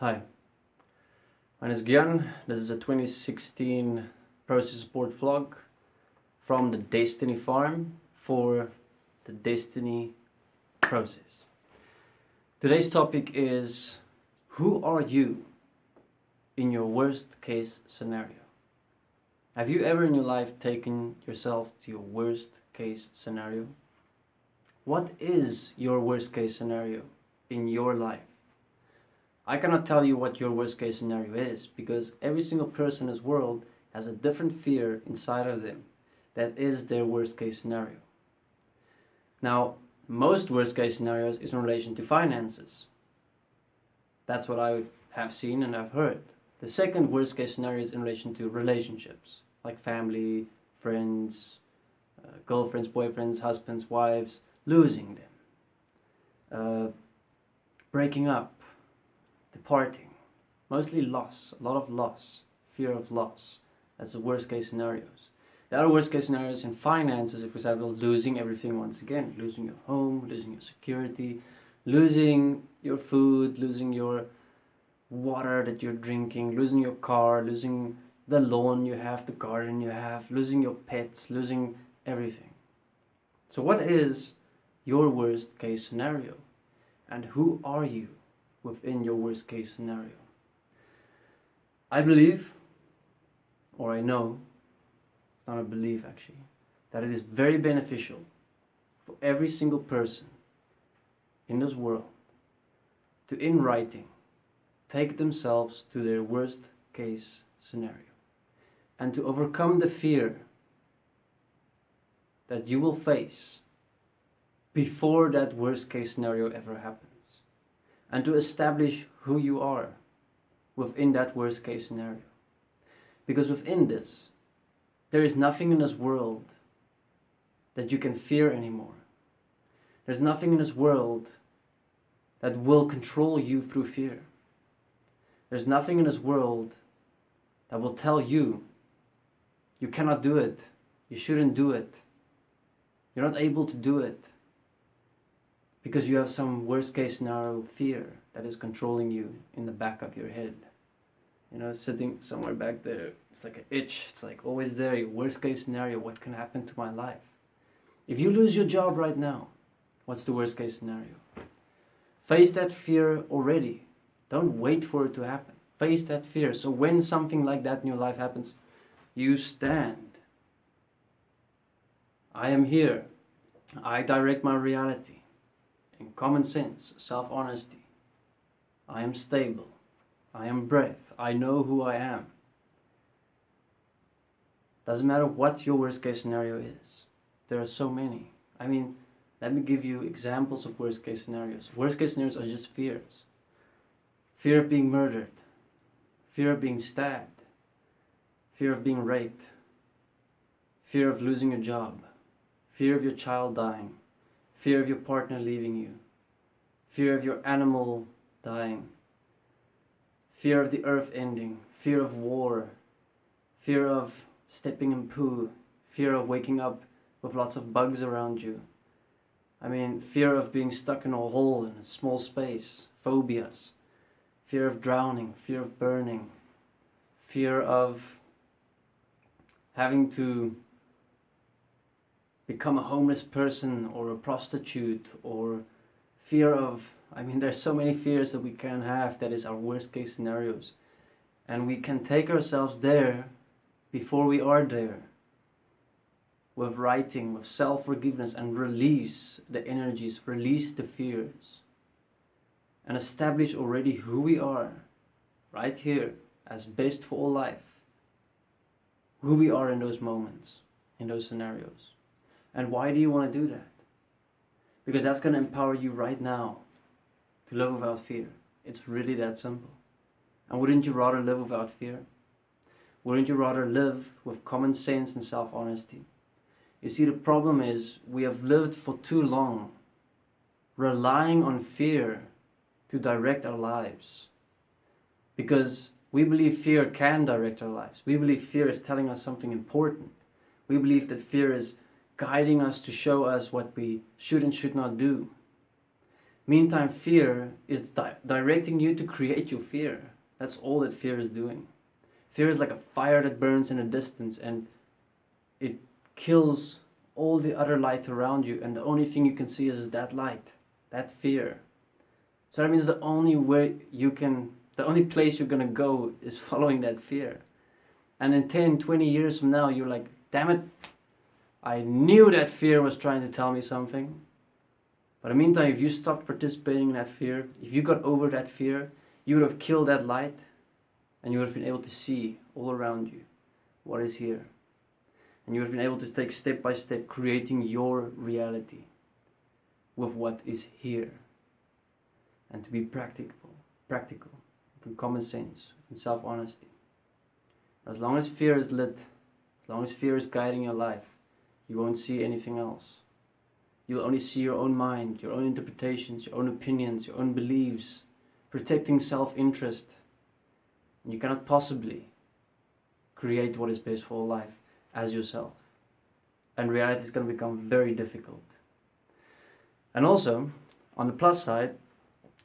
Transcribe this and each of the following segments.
Hi, my name is Gyan. This is a 2016 process support vlog from the Desteni farm for the Desteni process. Today's topic is, who are you in your worst case scenario? Have you ever in your life taken yourself to your worst case scenario? What is your worst case scenario in your life? I cannot tell you what your worst case scenario is, because every single person in this world has a different fear inside of them that is their worst case scenario. Now, most worst case scenarios is in relation to finances. That's what I have seen and I've heard. The second worst case scenario is in relation to relationships, like family, friends, girlfriends, boyfriends, husbands, wives, losing them, breaking up, departing, mostly loss, a lot of loss, fear of loss. That's the worst case scenarios. The other worst case scenarios in finances, for example, losing everything once again, losing your home, losing your security, losing your food, losing your water that you're drinking, losing your car, losing the lawn you have, the garden you have, losing your pets, losing everything. So what is your worst case scenario? And who are you within your worst case scenario? I believe, or I know, it's not a belief actually, that it is very beneficial for every single person in this world to, in writing, take themselves to their worst case scenario and to overcome the fear that you will face before that worst case scenario ever happens, and to establish who you are within that worst case scenario. Because within this, there is nothing in this world that you can fear anymore. There's nothing in this world that will control you through fear. There's nothing in this world that will tell you, you cannot do it, you shouldn't do it, you're not able to do it, because you have some worst case scenario fear that is controlling you in the back of your head. You know, sitting somewhere back there, it's like an itch, it's like always there, your worst case scenario, what can happen to my life? If you lose your job right now, what's the worst case scenario? Face that fear already. Don't wait for it to happen. Face that fear. So when something like that in your life happens, you stand. I am here. I direct my reality. In common sense, self-honesty. I am stable. I am breath. I know who I am. Doesn't matter what your worst case scenario is. There are so many. I mean, let me give you examples of worst case scenarios. Worst case scenarios are just fears. Fear of being murdered. Fear of being stabbed. Fear of being raped. Fear of losing your job. Fear of your child dying. Fear of your partner leaving you. Fear of your animal dying. Fear of the earth ending. Fear of war. Fear of stepping in poo. Fear of waking up with lots of bugs around you. I mean, fear of being stuck in a hole in a small space. Phobias. Fear of drowning. Fear of burning. Fear of having to become a homeless person or a prostitute, or fear of, I mean, there's so many fears that we can have that is our worst case scenarios. And we can take ourselves there before we are there, with writing, with self-forgiveness, and release the energies, release the fears, and establish already who we are, right here, as best for all life, who we are in those moments, in those scenarios. And why do you want to do that? Because that's going to empower you right now to live without fear. It's really that simple. And wouldn't you rather live without fear? Wouldn't you rather live with common sense and self-honesty? You see, the problem is we have lived for too long relying on fear to direct our lives. Because we believe fear can direct our lives. We believe fear is telling us something important. We believe that fear is guiding us to show us what we should and should not do. Meantime, fear is directing you to create your fear. That's all that fear is doing. Fear is like a fire that burns in the distance, and it kills all the other light around you, and the only thing you can see is that light, that fear. So that means the only place you're gonna go is following that fear. And in 10, 20 years from now, you're like, damn it, I knew that fear was trying to tell me something. But in the meantime, if you stopped participating in that fear, if you got over that fear, you would have killed that light, and you would have been able to see all around you what is here. And you would have been able to take step by step, creating your reality with what is here. And to be practical, from common sense, and self-honesty. As long as fear is lit, as long as fear is guiding your life, you won't see anything else. You'll only see your own mind, your own interpretations, your own opinions, your own beliefs, protecting self-interest. And you cannot possibly create what is best for life as yourself. And reality is going to become very difficult. And also, on the plus side,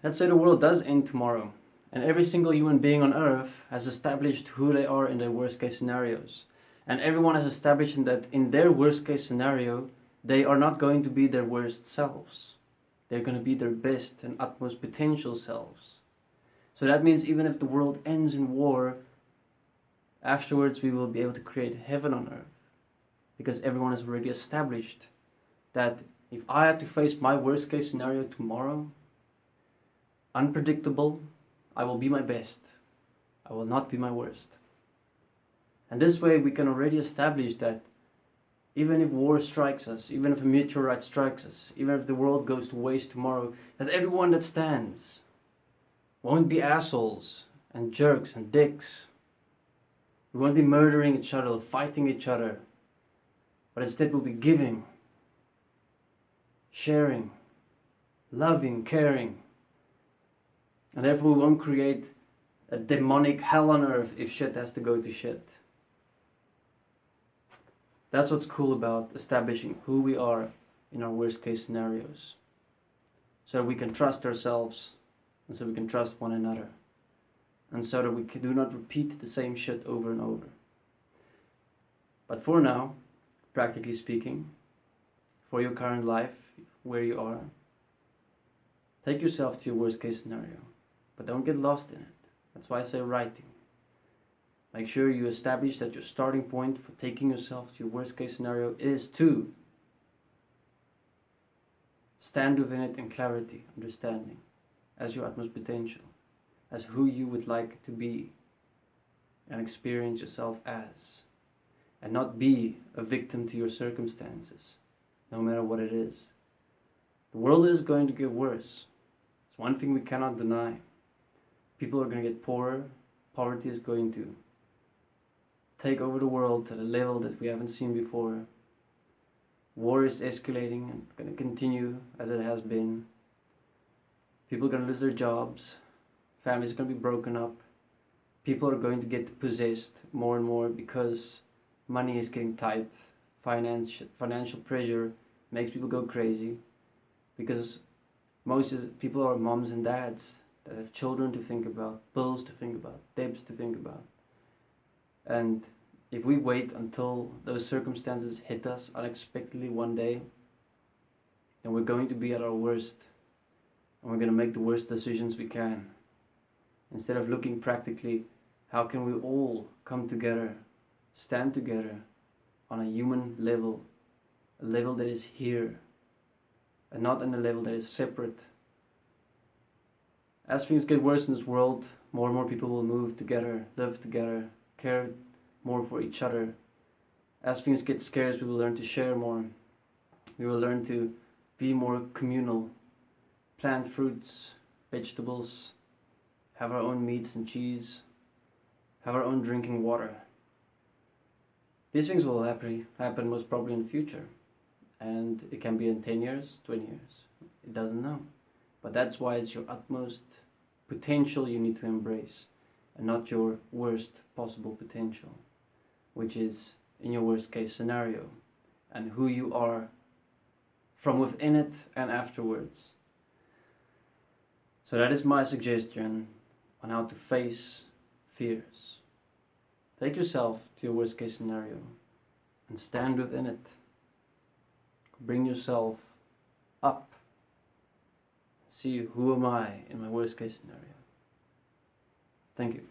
let's say the world does end tomorrow, and every single human being on earth has established who they are in their worst case scenarios. And everyone has established that in their worst case scenario, they are not going to be their worst selves. They're going to be their best and utmost potential selves. So that means even if the world ends in war, afterwards we will be able to create heaven on earth. Because everyone has already established that if I had to face my worst case scenario tomorrow, unpredictable, I will be my best. I will not be my worst. And this way we can already establish that even if war strikes us, even if a meteorite strikes us, even if the world goes to waste tomorrow, that everyone that stands won't be assholes and jerks and dicks. We won't be murdering each other, fighting each other, but instead we'll be giving, sharing, loving, caring. And therefore we won't create a demonic hell on earth if shit has to go to shit. That's what's cool about establishing who we are in our worst case scenarios. So that we can trust ourselves, and so we can trust one another. And so that we do not repeat the same shit over and over. But for now, practically speaking, for your current life, where you are, take yourself to your worst case scenario. But don't get lost in it. That's why I say writing. Make sure you establish that your starting point for taking yourself to your worst case scenario is to stand within it in clarity, understanding, as your utmost potential, as who you would like to be and experience yourself as, and not be a victim to your circumstances, no matter what it is. The world is going to get worse. It's one thing we cannot deny. People are going to get poorer. Poverty is going to take over the world at a level that we haven't seen before. War is escalating and going to continue as it has been. People are going to lose their jobs. Families are going to be broken up. People are going to get possessed more and more because money is getting tight. Financial pressure makes people go crazy because most people are moms and dads that have children to think about, bills to think about, debts to think about. And if we wait until those circumstances hit us unexpectedly one day, then we're going to be at our worst. And we're going to make the worst decisions we can. Instead of looking practically, how can we all come together, stand together on a human level, a level that is here, and not on a level that is separate. As things get worse in this world, more and more people will move together, live together, care more for each other. As things get scarce, we will learn to share more. We will learn to be more communal, plant fruits, vegetables, have our own meats and cheese, have our own drinking water. These things will happen most probably in the future. And it can be in 10 years, 20 years. It doesn't know. But that's why it's your utmost potential you need to embrace, and not your worst possible potential, which is in your worst case scenario, and who you are from within it and afterwards. So that is my suggestion on how to face fears. Take yourself to your worst case scenario and stand within it. Bring yourself up. See, who am I in my worst case scenario? Thank you.